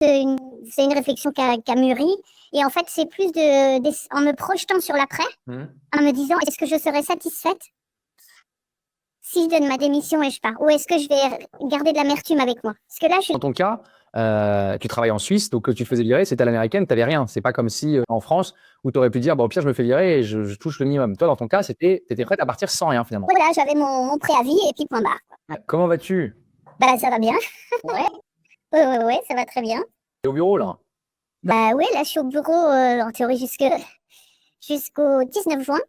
une, c'est une réflexion qui a mûri. Et en fait, c'est plus en me projetant sur l'après, en me disant, est-ce que je serais satisfaite si je donne ma démission et je pars? Ou est-ce que je vais garder de l'amertume avec moi? Parce que là, Dans ton cas, tu travailles en Suisse, donc tu te faisais virer, c'était à l'américaine, tu n'avais rien. C'est pas comme si en France, où tu aurais pu dire, bon, au pire, je me fais virer et je touche le minimum. Toi, dans ton cas, tu étais prête à partir sans rien finalement. voilà, j'avais mon préavis et puis point barre. Comment vas-tu? Bah là, ça va bien. Ouais. Ouais, ça va très bien. Tu es au bureau là? Bah ouais, là, je suis au bureau en théorie jusqu'au 19 juin.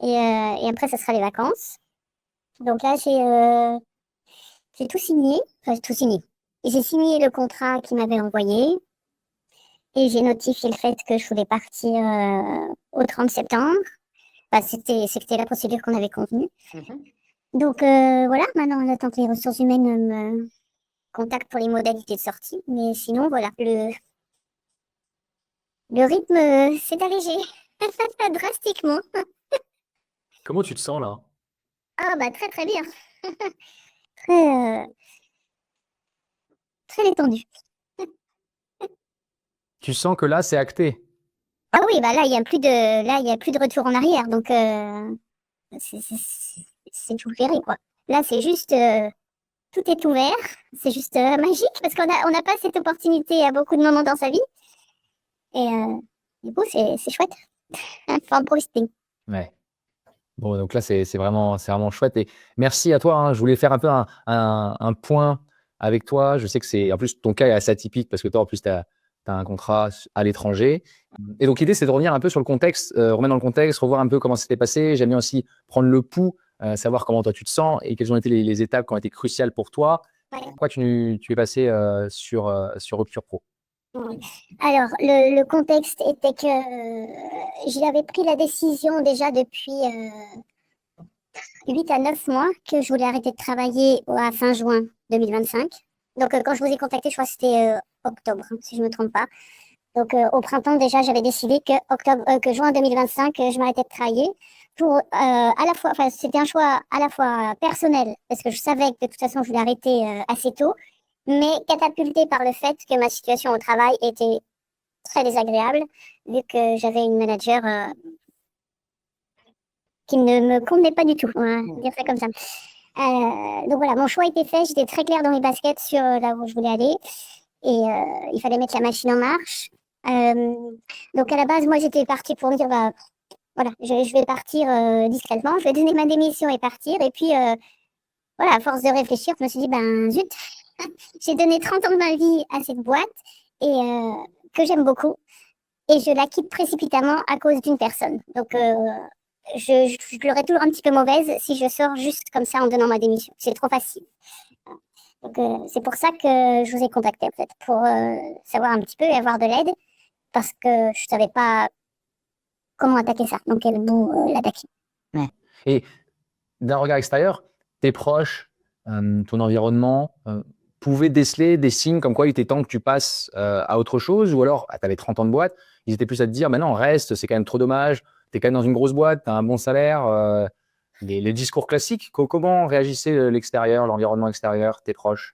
Et après, ça sera les vacances. Donc là, j'ai tout signé. Enfin, j'ai tout signé. J'ai signé le contrat qu'il m'avait envoyé et j'ai notifié le fait que je voulais partir au 30 septembre. Bah, c'était la procédure qu'on avait convenue. Donc voilà, maintenant on attend que les ressources humaines me contactent pour les modalités de sortie. Mais sinon, voilà, le rythme s'est allégé drastiquement. Comment tu te sens là? Ah bah très très bien. Très, très détendu. Tu sens que là, c'est acté. Ah oui, bah là, il y a plus de retour en arrière. Donc, c'est tout verré, quoi. Là, c'est juste, tout est ouvert. C'est juste magique parce on n'a pas cette opportunité à beaucoup de moments dans sa vie. Et du coup, c'est chouette. Faut en profiter. Ouais. Bon, donc là, c'est vraiment chouette. Et merci à toi, hein. Je voulais faire un peu un point avec toi. Je sais que en plus, ton cas est assez atypique parce que toi, en plus, tu as un contrat à l'étranger. Et donc, l'idée, c'est de revenir un peu sur le contexte, remettre dans le contexte, revoir un peu comment c'était passé. J'aime bien aussi prendre le pouls, savoir comment toi tu te sens et quelles ont été les étapes qui ont été cruciales pour toi. Ouais. Pourquoi tu es passé sur Rupture Pro? Ouais. Alors, le contexte était que j'avais pris la décision déjà depuis 8 à 9 mois que je voulais arrêter de travailler à fin juin 2025. Donc, quand je vous ai contacté, je crois que c'était octobre, hein, si je ne me trompe pas. Donc, au printemps, déjà, j'avais décidé que juin 2025, je m'arrêtais de travailler pour à la fois, enfin, c'était un choix à la fois personnel, parce que je savais que de toute façon, je voulais arrêter assez tôt, mais catapulté par le fait que ma situation au travail était très désagréable, vu que j'avais une manager qui ne me convenait pas du tout, on va dire ça comme ça. Donc voilà, mon choix était fait, j'étais très claire dans mes baskets sur là où je voulais aller, et il fallait mettre la machine en marche. Donc à la base, moi j'étais partie pour me dire, bah voilà, je vais partir discrètement, je vais donner ma démission et partir, et puis voilà, à force de réfléchir, je me suis dit, ben zut, j'ai donné 30 ans de ma vie à cette boîte, et que j'aime beaucoup, et je la quitte précipitamment à cause d'une personne. Donc je l'aurais toujours un petit peu mauvaise si je sors juste comme ça en donnant ma démission. C'est trop facile. Donc c'est pour ça que je vous ai contacté en fait, pour savoir un petit peu et avoir de l'aide, parce que je savais pas comment attaquer ça, dans quel bout l'attaquer. Ouais. Et d'un regard extérieur, tes proches, ton environnement pouvaient déceler des signes comme quoi il était temps que tu passes à autre chose, ou alors tu avais 30 ans de boîte, ils étaient plus à te dire, mais non, reste, c'est quand même trop dommage, tu es quand même dans une grosse boîte, tu as un bon salaire, les discours classiques. Comment réagissait l'extérieur, l'environnement extérieur, tes proches?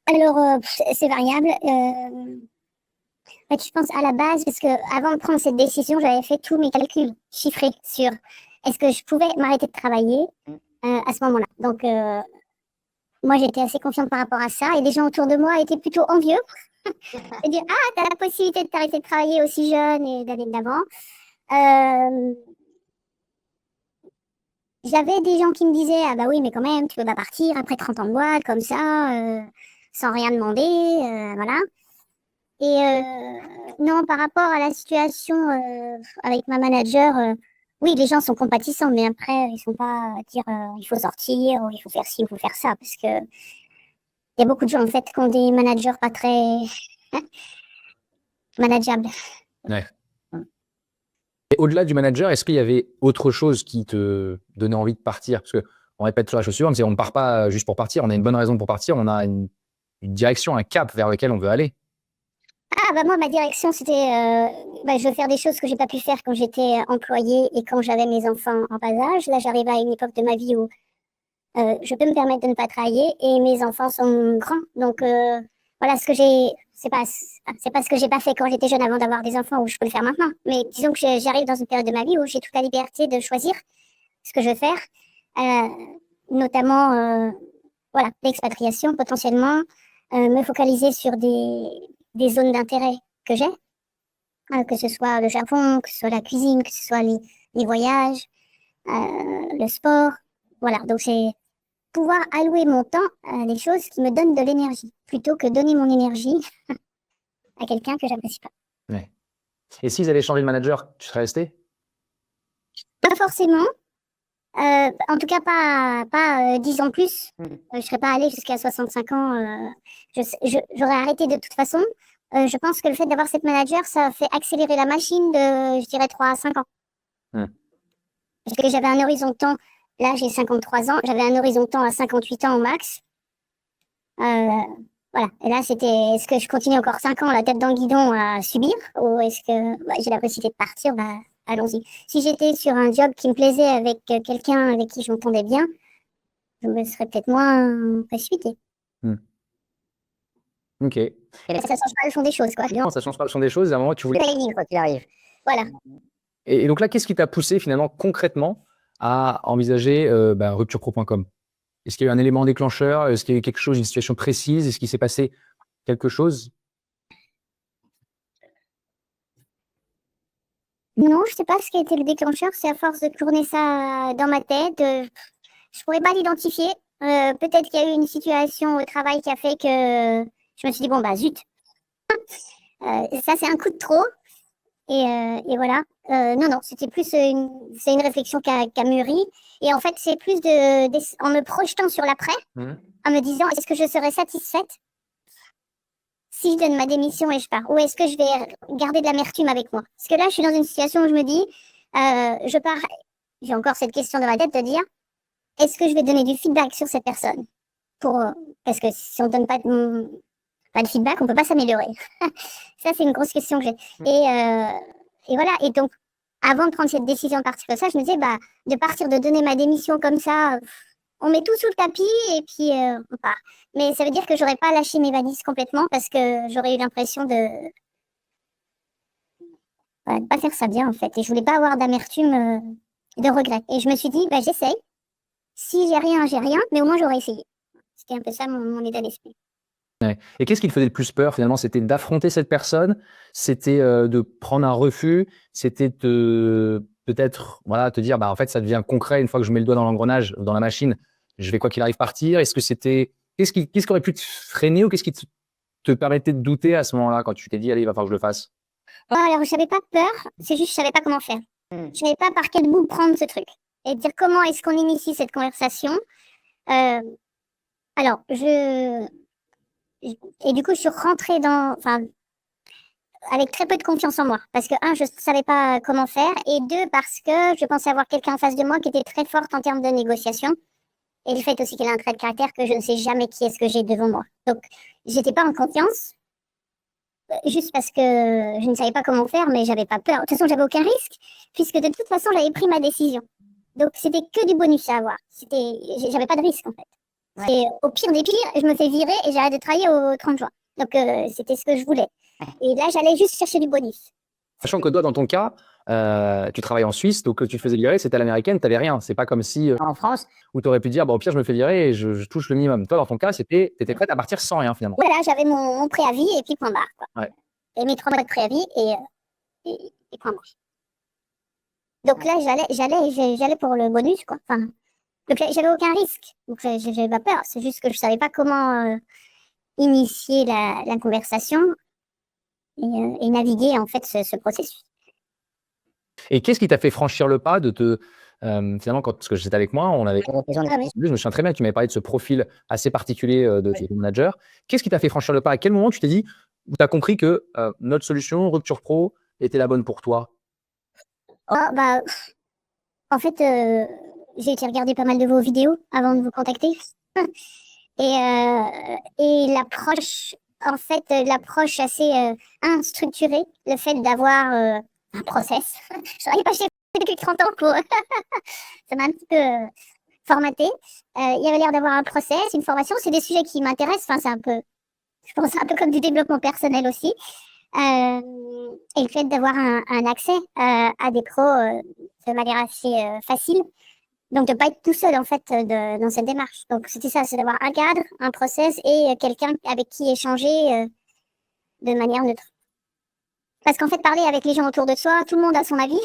Alors c'est variable. Je pense à la base, parce que avant de prendre cette décision, j'avais fait tous mes calculs chiffrés sur est-ce que je pouvais m'arrêter de travailler à ce moment-là. Donc moi, j'étais assez confiante par rapport à ça, et les gens autour de moi étaient plutôt envieux et dire ah, t'as la possibilité de t'arrêter de travailler aussi jeune et d'aller de l'avant. J'avais des gens qui me disaient ah bah oui, mais quand même, tu peux pas partir après 30 ans de boîte comme ça, sans rien demander, voilà. Et non, par rapport à la situation avec ma manager, oui, les gens sont compatissants, mais après, ils sont pas à dire il faut sortir, ou il faut faire ci, il faut faire ça, parce que il y a beaucoup de gens en fait qui ont des managers pas très manageables. Ouais. Et au-delà du manager, est-ce qu'il y avait autre chose qui te donnait envie de partir? Parce qu'on répète toujours la chose suivante, c'est on ne part pas juste pour partir, on a une bonne raison pour partir, on a une direction, un cap vers lequel on veut aller. Ah bah moi, ma direction, c'était bah, je veux faire des choses que j'ai pas pu faire quand j'étais employée et quand j'avais mes enfants en bas âge. Là, j'arrive à une époque de ma vie où je peux me permettre de ne pas travailler et mes enfants sont grands. Donc voilà, ce c'est pas ce que j'ai pas fait quand j'étais jeune avant d'avoir des enfants où je peux le faire maintenant. Mais disons que j'arrive dans une période de ma vie où j'ai toute la liberté de choisir ce que je veux faire, euh, notamment voilà, l'expatriation potentiellement, me focaliser sur des zones d'intérêt que j'ai, que ce soit le Japon, que ce soit la cuisine, que ce soit les voyages, le sport. Voilà, donc c'est pouvoir allouer mon temps à des choses qui me donnent de l'énergie, plutôt que donner mon énergie à quelqu'un que j'apprécie pas. Ouais. Et s'ils avaient changé de manager, tu serais resté? Pas forcément, en tout cas pas 10 ans plus. Je serais pas allée jusqu'à 65 ans. J'aurais arrêté de toute façon. Je pense que le fait d'avoir cette manager, ça fait accélérer la machine de, je dirais, 3 à 5 ans. Hmm. Parce que j'avais un horizon de temps, là j'ai 53 ans, j'avais un horizon de temps à 58 ans au max. Voilà. Et là, c'était, est-ce que je continue encore 5 ans la tête dans le guidon à subir ou est-ce que j'ai la possibilité de partir? Bah, allons-y. Si j'étais sur un job qui me plaisait avec quelqu'un avec qui je m'entendais bien, je me serais peut-être moins précipitée. Ok. Et là, ça change pas le fond des choses, quoi. Non, ça change pas le fond des choses. À un moment, tu voulais. C'est quoi qu'il arrive. Voilà. Et donc là, qu'est-ce qui t'a poussé finalement concrètement à envisager rupturepro.com? Est-ce qu'il y a eu un élément déclencheur? Est-ce qu'il y a eu quelque chose, une situation précise? Est-ce qu'il s'est passé quelque chose? Non, je sais pas ce qui a été le déclencheur. C'est à force de tourner ça dans ma tête. Je pourrais pas l'identifier. Peut-être qu'il y a eu une situation au travail qui a fait que je me suis dit, bon, bah zut. Ça, c'est un coup de trop. Et voilà. Non, c'était plus c'est une réflexion qui a mûri. Et en fait, c'est plus en me projetant sur l'après, en me disant, est-ce que je serais satisfaite si je donne ma démission et je pars? Ou est-ce que je vais garder de l'amertume avec moi? Parce que là, je suis dans une situation où je me dis, je pars, j'ai encore cette question dans ma tête de dire, est-ce que je vais donner du feedback sur cette personne? Parce que si on ne donne pas de feedback, on ne peut pas s'améliorer. Ça, c'est une grosse question que j'ai. Et voilà. Et donc, avant de prendre cette décision de partir comme ça, je me disais, bah, de partir, de donner ma démission comme ça, on met tout sous le tapis et puis on part. Mais ça veut dire que j'aurais pas lâché mes valises complètement parce que j'aurais eu l'impression de pas faire ça bien en fait. Et je voulais pas avoir d'amertume, de regret. Et je me suis dit, bah, j'essaye. Si j'ai rien, mais au moins j'aurais essayé. C'était un peu ça mon état d'esprit. Ouais. Et qu'est-ce qui te faisait le plus peur finalement? C'était d'affronter cette personne? C'était de prendre un refus? C'était peut-être voilà, te dire, bah, en fait, ça devient concret une fois que je mets le doigt dans l'engrenage, dans la machine, je vais quoi qu'il arrive partir? Est-ce que c'était. Qu'est-ce qui aurait pu te freiner ou qu'est-ce qui te permettait de douter à ce moment-là quand tu t'es dit, allez, il va falloir que je le fasse? Alors, je n'avais pas peur, c'est juste que je savais pas comment faire. Je savais pas par quel bout prendre ce truc. Et dire comment est-ce qu'on initie cette conversation. Alors, et du coup, je suis rentrée avec très peu de confiance en moi. Parce que, un, je ne savais pas comment faire. Et deux, parce que je pensais avoir quelqu'un en face de moi qui était très forte en termes de négociation. Et le fait aussi qu'elle a un trait de caractère que je ne sais jamais qui est-ce que j'ai devant moi. Donc, j'étais pas en confiance. Juste parce que je ne savais pas comment faire, mais j'avais pas peur. De toute façon, j'avais aucun risque, puisque de toute façon, j'avais pris ma décision. Donc, c'était que du bonus à avoir. J'avais pas de risque, en fait. Ouais. Et au pire des pires, je me fais virer et j'arrête de travailler au 30 juin. Donc, c'était ce que je voulais. Et là, j'allais juste chercher du bonus. Sachant que toi, dans ton cas, tu travailles en Suisse, donc tu te faisais virer, c'était à l'américaine, tu n'avais rien. C'est pas comme si en France, où tu aurais pu dire, bon, au pire, je me fais virer et je touche le minimum. Toi, dans ton cas, tu étais prête à partir sans rien finalement. Voilà, j'avais mon préavis et puis point barre. Quoi. Ouais. Et mes 3 mois de préavis et point barre. Donc là, j'allais pour le bonus, quoi. Enfin, donc j'avais aucun risque. Donc j'avais pas peur. C'est juste que je savais pas comment initier la conversation et naviguer en fait ce processus. Et qu'est-ce qui t'a fait franchir le pas de te finalement parce que j'étais avec moi, on avait je me souviens très bien que tu m'avais parlé de ce profil assez particulier de manager. Qu'est-ce qui t'a fait franchir le pas? À quel moment tu t'es dit ou tu as compris que notre solution Rupture Pro était la bonne pour toi? Oh, bah, en fait, j'ai été regarder pas mal de vos vidéos avant de vous contacter. Et l'approche, en fait, l'approche assez structurée, le fait d'avoir un process. Je travaille pas chez depuis 30 ans pour... Ça m'a un petit peu formaté. Il y avait l'air d'avoir un process, une formation. C'est des sujets qui m'intéressent. Enfin, c'est un peu... Je pense un peu comme du développement personnel aussi. Et le fait d'avoir un accès à des pros de manière assez facile. Donc, de ne pas être tout seul, en fait, dans cette démarche. Donc, c'était ça, c'est d'avoir un cadre, un process et quelqu'un avec qui échanger de manière neutre. Parce qu'en fait, parler avec les gens autour de soi, tout le monde a son avis,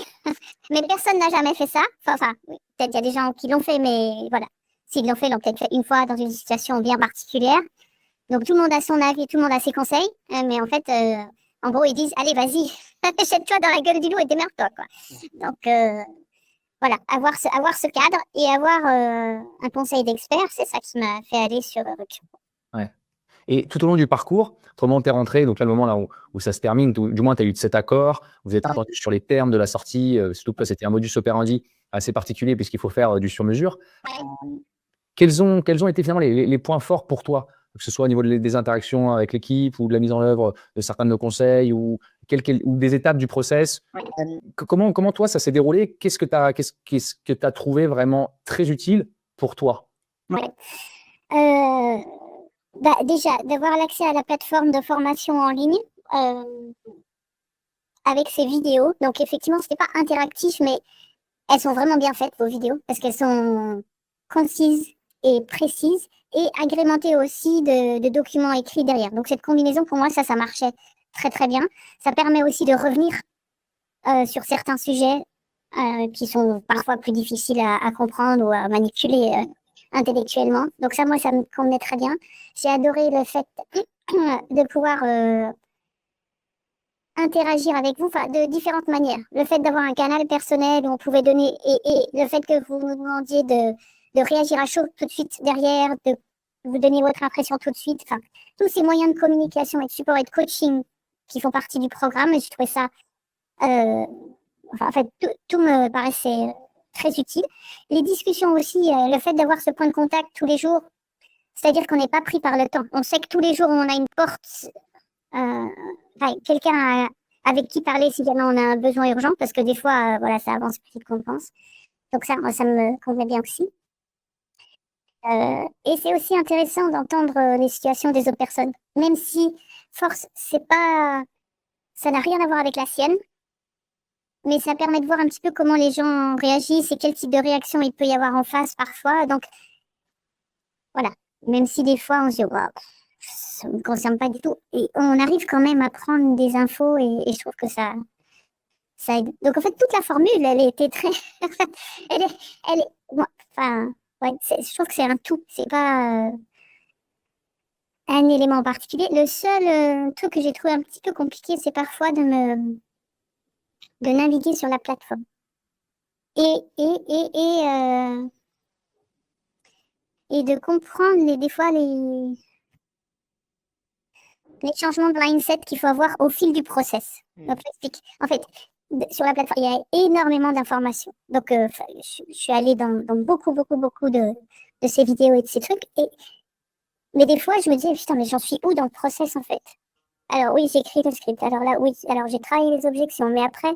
mais personne n'a jamais fait ça. Enfin, oui, peut-être il y a des gens qui l'ont fait, mais voilà. S'ils l'ont fait, ils l'ont peut-être fait une fois dans une situation bien particulière. Donc, tout le monde a son avis, tout le monde a ses conseils. Mais en fait, en gros, ils disent, allez, vas-y, jette-toi dans la gueule du loup et démerde-toi, quoi. Donc, voilà, avoir ce cadre et avoir un conseil d'expert, c'est ça qui m'a fait aller sur Rupture. Ouais. Et tout au long du parcours, autrement, tu es rentré, donc là, le moment là où ça se termine, du moins, tu as eu cet accord, vous êtes entendu sur les termes de la sortie, surtout que c'était un modus operandi assez particulier puisqu'il faut faire du sur-mesure. Quels ont été finalement les points forts pour toi, que ce soit au niveau des interactions avec l'équipe ou de la mise en œuvre de certains de nos conseils ou des étapes du process? Comment toi, ça s'est déroulé? Qu'est-ce que tu as trouvé vraiment très utile pour toi? Ouais. Déjà, d'avoir l'accès à la plateforme de formation en ligne avec ces vidéos. Donc, effectivement, ce n'est pas interactif, mais elles sont vraiment bien faites, vos vidéos, parce qu'elles sont concises et précises et agrémentées aussi de documents écrits derrière. Donc, cette combinaison, pour moi, ça marchait très, très bien. Ça permet aussi de revenir sur certains sujets qui sont parfois plus difficiles à comprendre ou à manipuler intellectuellement. Donc ça, moi, ça me convenait très bien. J'ai adoré le fait de pouvoir interagir avec vous de différentes manières. Le fait d'avoir un canal personnel où on pouvait donner, et le fait que vous nous demandiez de réagir à chaud tout de suite derrière, de vous donner votre impression tout de suite. Enfin, tous ces moyens de communication et de support et de coaching qui font partie du programme, et je trouvais ça... en fait, tout me paraissait très utile. Les discussions aussi, le fait d'avoir ce point de contact tous les jours, c'est-à-dire qu'on n'est pas pris par le temps. On sait que tous les jours, on a une porte, quelqu'un avec qui parler si jamais on a un besoin urgent, parce que des fois, voilà, ça avance plus vite qu'on pense. Donc ça, moi, ça me convenait bien aussi. Et c'est aussi intéressant d'entendre les situations des autres personnes, même si force, ça n'a rien à voir avec la sienne. Mais ça permet de voir un petit peu comment les gens réagissent et quel type de réaction il peut y avoir en face parfois. Donc, voilà. Même si des fois, on se dit, wow, ça ne me concerne pas du tout. Et on arrive quand même à prendre des infos et je trouve que ça aide. Donc, en fait, toute la formule, elle était très... elle est... Bon, enfin, ouais, je trouve que c'est un tout. C'est pas un élément en particulier. Le seul truc que j'ai trouvé un petit peu compliqué, c'est parfois de naviguer sur la plateforme. Et de comprendre des fois les changements de mindset qu'il faut avoir au fil du process. Donc, j'explique. En fait, sur la plateforme, il y a énormément d'informations. Donc, je suis allée dans beaucoup de ces vidéos et de ces trucs. Mais des fois, je me disais, putain, mais j'en suis où dans le process, en fait? Alors oui, j'ai écrit le script. Alors là, oui. Alors j'ai travaillé les objections. Mais après,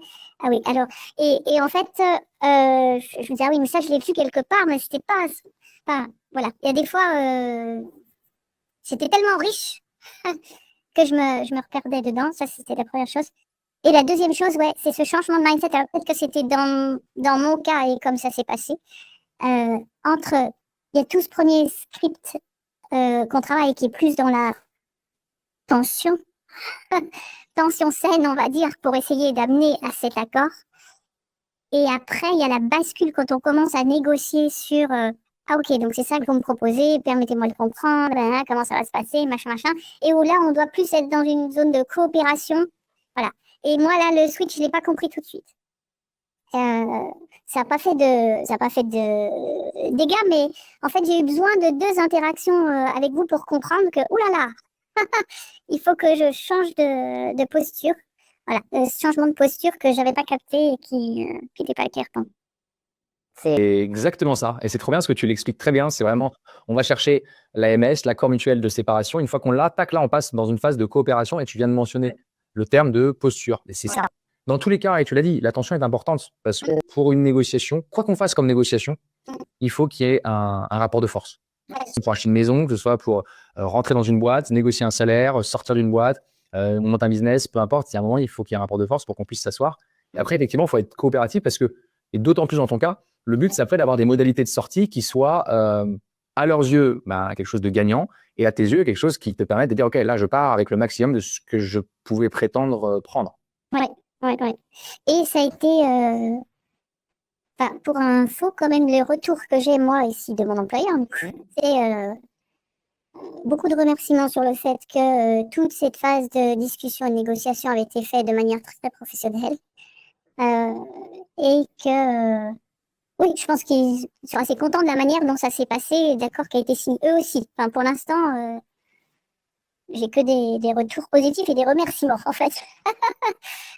ah oui. Alors et en fait, je me disais, ah oui, mais ça, je l'ai vu quelque part, mais c'était pas... Voilà. Il y a des fois, c'était tellement riche que je me perdais dedans. Ça, c'était la première chose. Et la deuxième chose, ouais, c'est ce changement de mindset. Alors peut-être que c'était dans mon cas et comme ça s'est passé. Il y a tout ce premier script qu'on travaille qui est plus dans la tension saine, on va dire, pour essayer d'amener à cet accord. Et après, il y a la bascule quand on commence à négocier sur ah ok, donc c'est ça que vous me proposez, permettez-moi de comprendre, comment ça va se passer, machin. Et où là, on doit plus être dans une zone de coopération. Voilà. Et moi, là, le switch, je ne l'ai pas compris tout de suite. Ça n'a pas fait de dégâts, mais en fait, j'ai eu besoin de 2 interactions avec vous pour comprendre que, oulala, il faut que je change de posture. Voilà, ce changement de posture que j'avais pas capté et qui n'était pas clair. C'est exactement ça. Et c'est trop bien parce que tu l'expliques très bien. C'est vraiment, on va chercher l'AMS, l'accord mutuel de séparation. Une fois qu'on l'a, tac, là, on passe dans une phase de coopération et tu viens de mentionner le terme de posture. Et c'est ça. Dans tous les cas, et tu l'as dit, l'attention est importante parce que pour une négociation, quoi qu'on fasse comme négociation, il faut qu'il y ait un rapport de force. Pour acheter une maison, que ce soit pour rentrer dans une boîte, négocier un salaire, sortir d'une boîte, on monte un business, peu importe. Il y a un moment, il faut qu'il y ait un rapport de force pour qu'on puisse s'asseoir. Et après, effectivement, il faut être coopératif parce que, et d'autant plus dans ton cas, le but, c'est après d'avoir des modalités de sortie qui soient, à leurs yeux, quelque chose de gagnant, et à tes yeux, quelque chose qui te permette de dire, OK, là, je pars avec le maximum de ce que je pouvais prétendre prendre. Ouais, ouais, ouais. Et ça a été, pour info, quand même, le retour que j'ai, moi, ici, de mon employeur, c'est beaucoup de remerciements sur le fait que toute cette phase de discussion et de négociation avait été faite de manière très, très professionnelle. Et que, oui, je pense qu'ils sont assez contents de la manière dont ça s'est passé et d'accord qui a été signé eux aussi. Enfin, pour l'instant, j'ai que des retours positifs et des remerciements, en fait.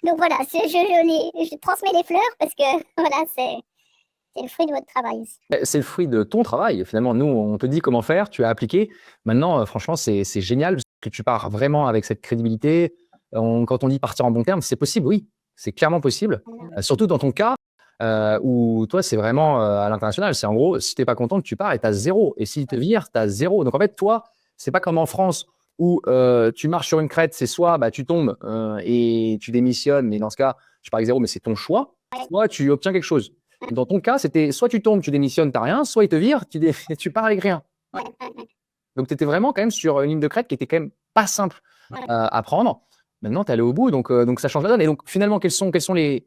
Donc voilà, je transmets les fleurs parce que voilà, c'est le fruit de votre travail aussi. C'est le fruit de ton travail. Finalement, nous, on te dit comment faire, tu as appliqué. Maintenant, franchement, c'est génial parce que tu pars vraiment avec cette crédibilité. Quand on dit partir en bon terme, c'est possible, oui. C'est clairement possible. Surtout dans ton cas, où toi, c'est vraiment à l'international. C'est en gros, si tu n'es pas content, tu pars et tu as zéro. Et s'ils te virent, tu as zéro. Donc en fait, toi, c'est pas comme en France où tu marches sur une crête, c'est soit tu tombes et tu démissionnes, mais dans ce cas, tu pars avec zéro, mais c'est ton choix. Soit tu obtiens quelque chose. Dans ton cas, c'était soit tu tombes, tu démissionnes, tu n'as rien, soit ils te virent, tu pars avec rien. Donc tu étais vraiment quand même sur une ligne de crête qui était quand même pas simple à prendre. Maintenant, tu es allé au bout, donc ça change la donne. Et donc finalement, quels sont les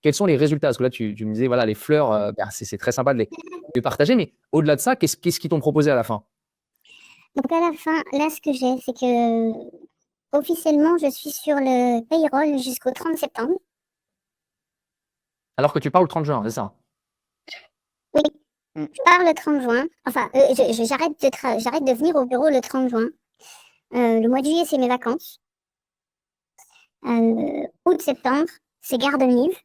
résultats? Parce que là, tu me disais, voilà, les fleurs, c'est très sympa de les partager, mais au-delà de ça, qu'est-ce qu'ils t'ont proposé à la fin? Donc à la fin, là, ce que j'ai, c'est que officiellement, je suis sur le payroll jusqu'au 30 septembre. Alors que tu pars le 30 juin, c'est ça? Oui, je pars le 30 juin. Enfin, j'arrête de venir au bureau le 30 juin. Le mois de juillet, c'est mes vacances. Août, septembre, c'est garden leave.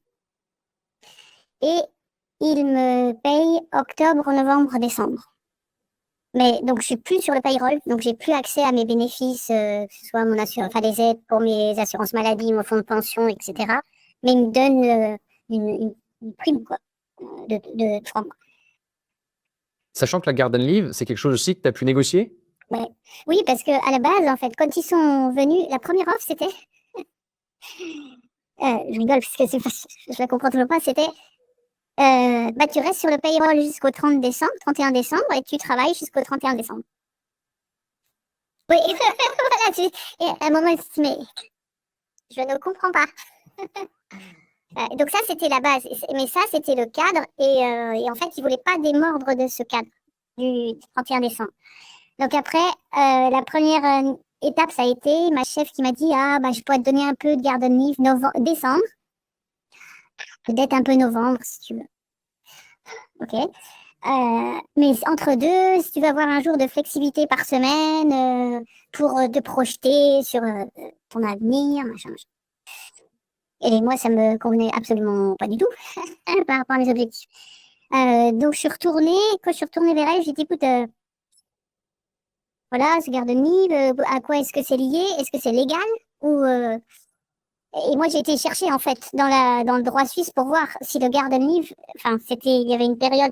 Et il me paye octobre, novembre, décembre. Mais donc, je suis plus sur le payroll, donc j'ai plus accès à mes bénéfices, que ce soit les aides pour mes assurances maladie, mon fonds de pension, etc. Mais il me donne une prime, quoi, de francs. Sachant que la garden leave, c'est quelque chose aussi que tu as pu négocier? Ouais. Oui, parce que à la base, en fait, quand ils sont venus, la première offre, c'était, je rigole parce que je la comprends toujours pas, c'était, tu restes sur le payroll jusqu'au 31 décembre, et tu travailles jusqu'au 31 décembre. Oui, voilà, et à un moment, je me suis dit, mais je ne comprends pas. Donc ça, c'était la base. Mais ça, c'était le cadre. Et en fait, ils ne voulaient pas démordre de ce cadre du 31 décembre. Donc après, la première étape, ça a été ma chef qui m'a dit, je pourrais te donner un peu de garden leave décembre. Peut-être un peu novembre, si tu veux. OK. Mais entre deux, si tu veux avoir un jour de flexibilité par semaine pour te projeter sur ton avenir, machin. Et moi, ça me convenait absolument pas du tout par rapport à mes objectifs. Donc, quand je suis retournée vers elle, j'ai dit, écoute, voilà, ce garden leave, à quoi est-ce que c'est lié? Est-ce que c'est légal? Et moi, j'ai été chercher, en fait, dans le droit suisse pour voir si le garden leave, il y avait une période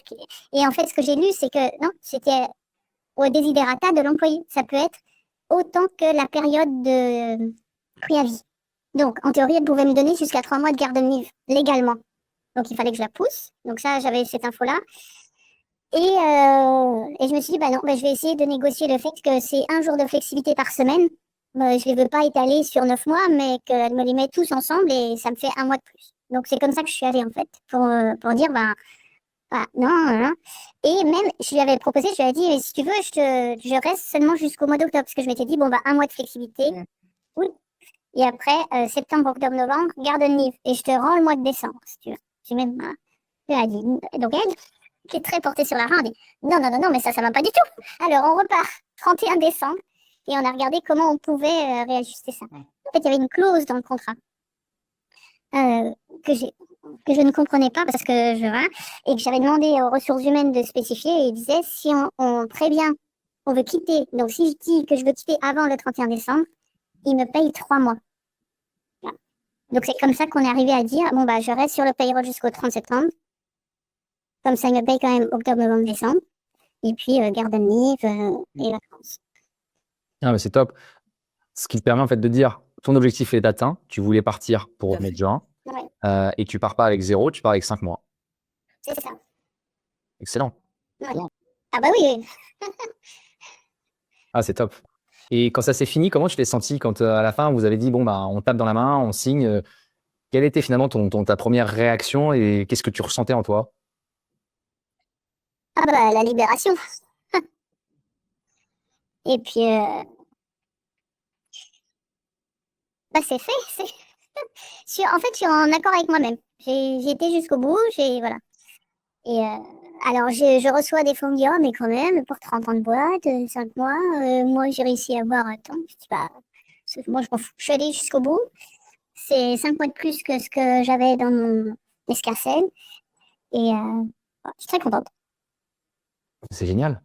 et en fait, ce que j'ai lu, c'est que, non, c'était au desiderata de l'employé. Ça peut être autant que la période de préavis. Donc, en théorie, elle pouvait me donner jusqu'à 3 mois de garden leave, légalement. Donc, il fallait que je la pousse. Donc ça, j'avais cette info-là. Et je me suis dit, non, je vais essayer de négocier le fait que c'est un jour de flexibilité par semaine. Je ne les veux pas étaler sur 9 mois, mais qu'elle me les met tous ensemble et ça me fait un mois de plus. Donc, c'est comme ça que je suis allée, en fait, pour dire, non. Et même, je lui avais proposé, je lui ai dit, si tu veux, je reste seulement jusqu'au mois d'octobre, parce que je m'étais dit, un mois de flexibilité. Oui. Et après, septembre, octobre, novembre, garden leave. Et je te rends le mois de décembre, si tu veux. J'ai même dit. Donc elle, qui est très portée sur l'argent, dit, non, mais ça va pas du tout. Alors, on repart 31 décembre. Et on a regardé comment on pouvait réajuster ça. En fait, il y avait une clause dans le contrat que je ne comprenais pas parce que et que j'avais demandé aux ressources humaines de spécifier. Et ils disaient, si on prévient, on veut quitter. Donc, si je dis que je veux quitter avant le 31 décembre, ils me payent 3 mois. Voilà. Donc, c'est comme ça qu'on est arrivé à dire, je reste sur le payroll jusqu'au 30 septembre. Comme ça, ils me payent quand même octobre, novembre, décembre. Et puis, garden leave et vacances. Ah, mais c'est top. Ce qui te permet en fait de dire, ton objectif est atteint, tu voulais partir pour au mois de juin, Ouais, et tu pars pas avec 0, tu pars avec 5 mois. c'est ça. Excellent. Ouais. Ah bah oui, oui. Ah, c'est top. Et quand ça s'est fini, comment tu t'es senti quand, à la fin, vous avez dit: «Bon, bah, on tape dans la main, on signe», quelle était finalement ta première réaction et qu'est-ce que tu ressentais en toi? Ah bah, la libération. Et puis, bah, c'est fait, c'est en fait, je suis en accord avec moi-même. J'ai été jusqu'au bout, voilà. Et alors je reçois des fois, on me dit: «Oh mais quand même, pour 30 ans de boîte, 5 mois, moi j'ai réussi à avoir tant». Je dis: «Bah, moi je m'en fous, je suis allée jusqu'au bout». C'est 5 mois de plus que ce que j'avais dans mon escarcelle et je suis très contente. C'est génial.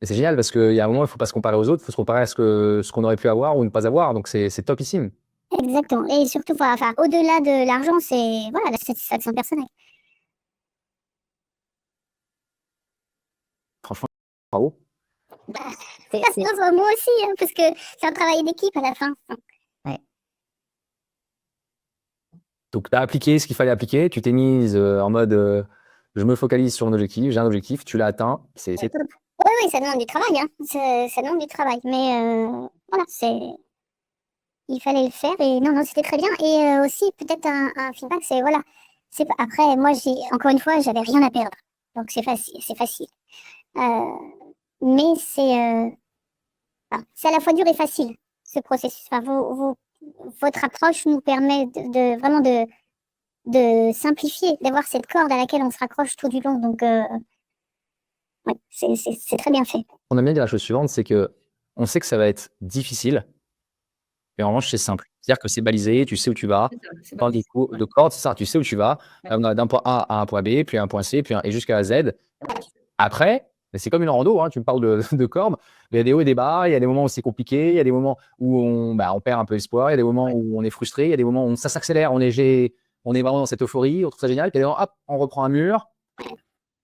Et c'est génial parce qu'il y a un moment, il faut pas se comparer aux autres, il faut se comparer à ce qu'on aurait pu avoir ou ne pas avoir, donc c'est topissime. Exactement et surtout, enfin, au-delà de l'argent, c'est voilà, la satisfaction personnelle. Franchement, bravo. Bah, moi aussi, hein, parce que c'est un travail d'équipe à la fin. Ouais. Donc tu as appliqué ce qu'il fallait appliquer, tu t'es mise, en mode, je me focalise sur un objectif, j'ai un objectif, tu l'as atteint, c'est top. Oui, oui, ça demande du travail, hein. Ça demande du travail, mais voilà, il fallait le faire et non, non, c'était très bien. Et aussi, peut-être un feedback, c'est voilà, après, moi, encore une fois, j'avais rien à perdre, donc c'est facile, c'est facile. Euh, mais c'est à la fois dur et facile, ce processus. Enfin, votre approche nous permet vraiment de simplifier, d'avoir cette corde à laquelle on se raccroche tout du long. Donc, ouais, c'est très bien fait. On aime bien dire la chose suivante, c'est qu'on sait que ça va être difficile, mais en revanche, c'est simple. C'est-à-dire que c'est balisé, tu sais où tu vas. Dans des cours de corde, c'est ça, tu sais où tu vas, d'un point A à un point B, puis un point C, et jusqu'à Z. Après, mais c'est comme une rando, hein, tu me parles de corde, mais il y a des hauts et des bas, il y a des moments où c'est compliqué, il y a des moments où on perd un peu espoir, il y a des moments où on est frustré, il y a des moments où ça s'accélère, on est vraiment dans cette euphorie, on trouve ça génial, puis il y a des moments, hop, on reprend un mur,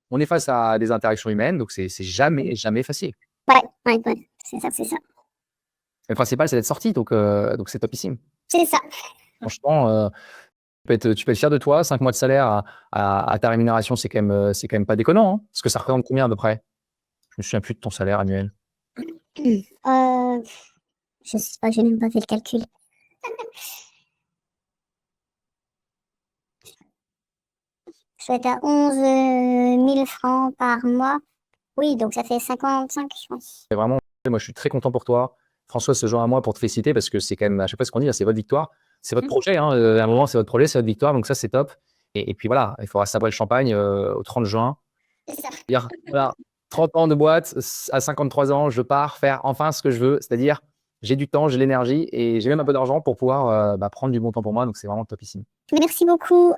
on est face à des interactions humaines, donc c'est jamais, jamais facile. Ouais, ouais, ouais, c'est ça, c'est ça. Le principal, c'est d'être sorti, donc c'est topissime. C'est ça. Franchement, tu peux être fier de toi, 5 mois de salaire à ta rémunération, c'est quand même pas déconnant, hein? Parce que ça représente combien à peu près? Je me souviens plus de ton salaire annuel. Euh, je sais pas, j'ai même pas fait le calcul. Je dois être à 11 000 francs par mois. Oui, donc ça fait 55, je pense. C'est vraiment, moi, je suis très content pour toi. François se joint à moi pour te féliciter parce que c'est quand même, à chaque fois ce qu'on dit, c'est votre victoire. C'est votre projet, hein, à un moment, c'est votre projet, c'est votre victoire, donc ça, c'est top. Et puis voilà, il faudra sabrer le champagne au 30 juin. C'est ça. Dire, voilà, 30 ans de boîte, à 53 ans, je pars faire enfin ce que je veux, c'est-à-dire, j'ai du temps, j'ai l'énergie et j'ai même un peu d'argent pour pouvoir prendre du bon temps pour moi, donc c'est vraiment topissime. Merci beaucoup.